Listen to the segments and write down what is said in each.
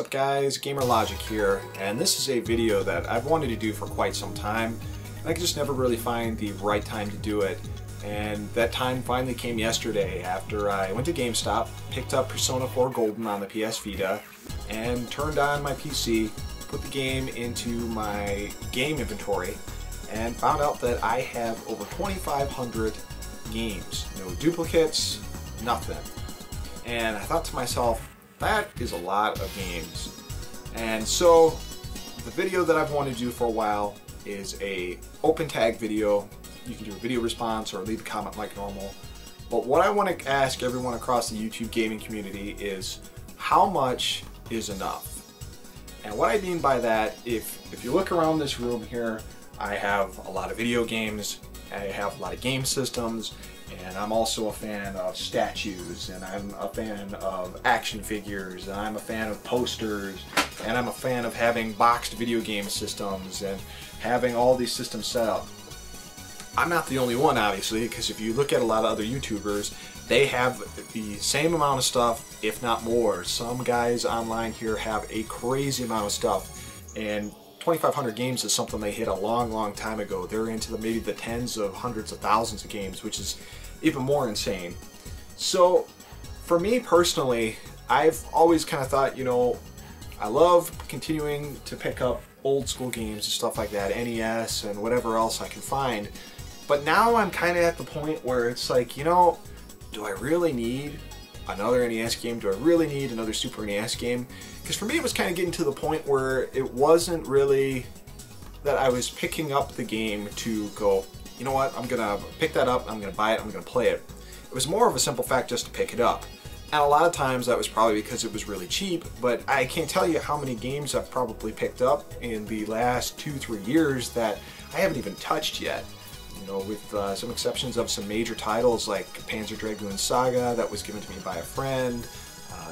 What's up guys, Gamer Logic here, and this is a video that I've wanted to do for quite some time. I just never really find the right time to do it, and that time finally came yesterday after I went to GameStop, picked up Persona 4 Golden on the PS Vita, and turned on my PC, put the game into my game inventory, and found out that I have over 2,500 games. No duplicates, nothing. And I thought to myself, that is a lot of games. And so the video that I've wanted to do for a while is a open tag video. You can do a video response or leave a comment like normal. But what I want to ask everyone across the YouTube gaming community is, how much is enough? And what I mean by that, if you look around this room here, I have a lot of video games, I have a lot of game systems, and I'm also a fan of statues, and I'm a fan of action figures, and I'm a fan of posters, and I'm a fan of having boxed video game systems and having all these systems set up. I'm not the only one, obviously, because if you look at a lot of other YouTubers, they have the same amount of stuff, if not more. Some guys online here have a crazy amount of stuff, and 2,500 games is something they hit a long time ago. They're into maybe the tens of hundreds of thousands of games, which is even more insane. So for me personally, I've always kind of thought, you know, I love continuing to pick up old school games and stuff like that, NES and whatever else I can find. But now I'm kind of at the point where it's like, you know, do I really need another NES game? Do I really need another Super NES game? Because for me it was kind of getting to the point where it wasn't really that I was picking up the game to go, you know what, I'm gonna pick that up, I'm gonna buy it, I'm gonna play it. It was more of a simple fact just to pick it up. And a lot of times that was probably because it was really cheap, but I can't tell you how many games I've probably picked up in the last 2-3 years that I haven't even touched yet. You know, with some exceptions of some major titles like Panzer Dragoon Saga that was given to me by a friend,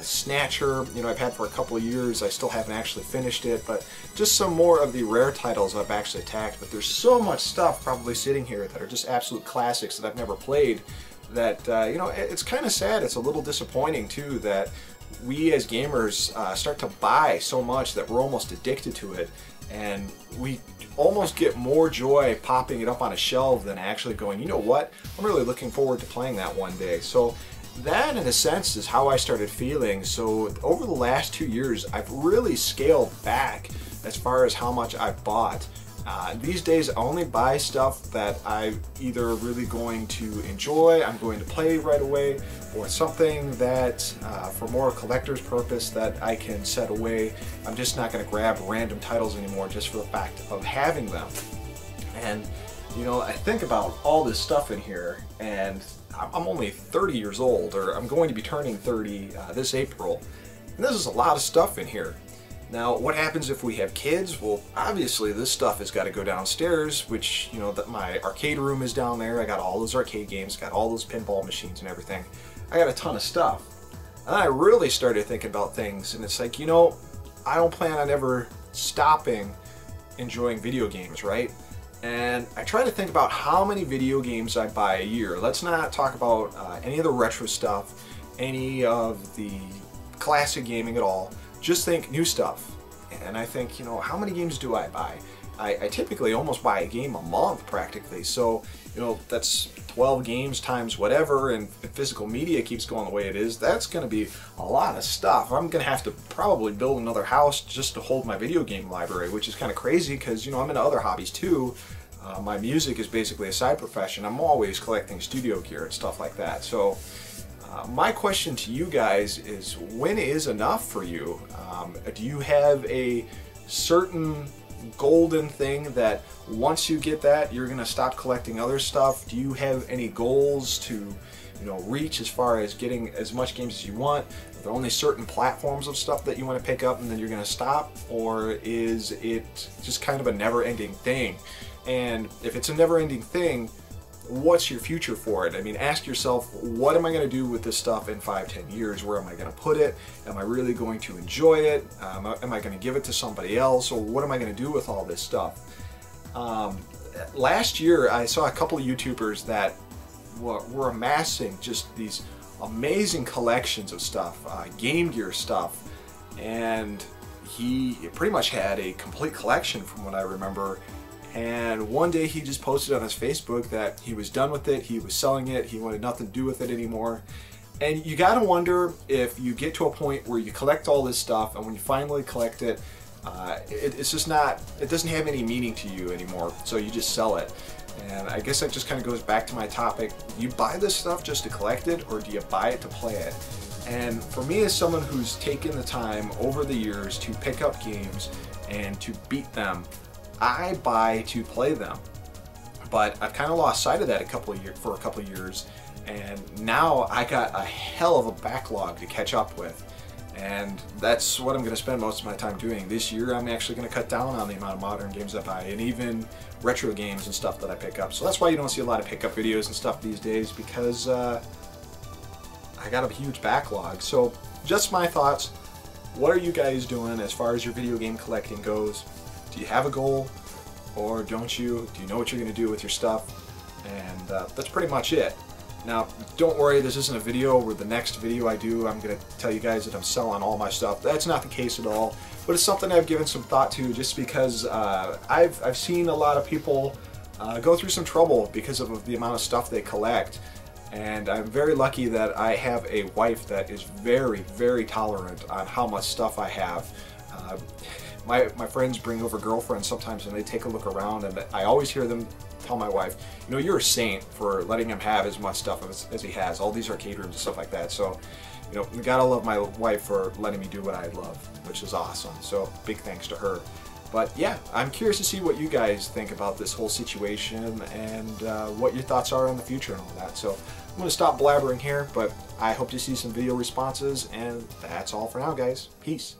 Snatcher, you know, I've had for a couple of years. I still haven't actually finished it, but just some more of the rare titles I've actually attacked. But there's so much stuff probably sitting here that are just absolute classics that I've never played that, you know, it's kind of sad. It's a little disappointing too that we as gamers start to buy so much that we're almost addicted to it, and we almost get more joy popping it up on a shelf than actually going, you know what, I'm really looking forward to playing that one day. So that, in a sense, is how I started feeling. So over the last 2 years, I've really scaled back as far as how much I've bought. These days, I only buy stuff that I'm either really going to enjoy, I'm going to play right away, or something that, for more collector's purpose, that I can set away. I'm just not going to grab random titles anymore just for the fact of having them. And, you know, I think about all this stuff in here, and I'm only 30 years old, or I'm going to be turning 30 this April, and this is a lot of stuff in here. Now, what happens if we have kids? Well, obviously this stuff has got to go downstairs, which, you know, that my arcade room is down there. I got all those arcade games, got all those pinball machines and everything. I got a ton of stuff. And then I really started thinking about things, and it's like, you know, I don't plan on ever stopping enjoying video games, right? And I try to think about how many video games I buy a year. Let's not talk about any of the retro stuff, any of the classic gaming at all. Just think new stuff. And I think, you know, how many games do I buy? I typically almost buy a game a month practically. So, you know, that's 12 games times whatever, and if physical media keeps going the way it is, that's going to be a lot of stuff. I'm going to have to probably build another house just to hold my video game library, which is kind of crazy because, you know, I'm into other hobbies too. My music is basically a side profession. I'm always collecting studio gear and stuff like that. So my question to you guys is, when is enough for you? Do you have a certain golden thing that once you get that, you're going to stop collecting other stuff? Do you have any goals to, you know, reach as far as getting as much games as you want? Are there only certain platforms of stuff that you want to pick up and then you're going to stop? Or is it just kind of a never-ending thing? And if it's a never-ending thing, what's your future for it? I mean, ask yourself, what am I going to do with this stuff in 5-10 years? Where am I going to put it? Am I really going to enjoy it? Am I going to give it to somebody else? Or what am I going to do with all this stuff? Last year, I saw a couple of YouTubers that were amassing just these amazing collections of stuff, Game Gear stuff, and he pretty much had a complete collection from what I remember. And one day he just posted on his Facebook that he was done with it, he was selling it, he wanted nothing to do with it anymore. And you gotta wonder if you get to a point where you collect all this stuff and when you finally collect it, it's just not, it doesn't have any meaning to you anymore, so you just sell it. And I guess that just kind of goes back to my topic. Do you buy this stuff just to collect it, or do you buy it to play it? And for me, as someone who's taken the time over the years to pick up games and to beat them, I buy to play them. But I've kind of lost sight of that for a couple of years, and now I got a hell of a backlog to catch up with. And that's what I'm going to spend most of my time doing. This year I'm actually going to cut down on the amount of modern games I buy, and even retro games and stuff that I pick up. So that's why you don't see a lot of pickup videos and stuff these days, because I got a huge backlog. So just my thoughts. What are you guys doing as far as your video game collecting goes? Do you have a goal, or don't you? Do you know what you're going to do with your stuff? And that's pretty much it. Now, don't worry, this isn't a video where the next video I do, I'm going to tell you guys that I'm selling all my stuff. That's not the case at all, but it's something I've given some thought to, just because I've seen a lot of people go through some trouble because of the amount of stuff they collect. And I'm very lucky that I have a wife that is very, very tolerant on how much stuff I have. My friends bring over girlfriends sometimes and they take a look around, and I always hear them tell my wife, you know, you're a saint for letting him have as much stuff as he has, all these arcade rooms and stuff like that. So, you know, you gotta love my wife for letting me do what I love, which is awesome. So big thanks to her. But yeah, I'm curious to see what you guys think about this whole situation and what your thoughts are on the future and all that. So I'm going to stop blabbering here, but I hope to see some video responses, and that's all for now, guys. Peace.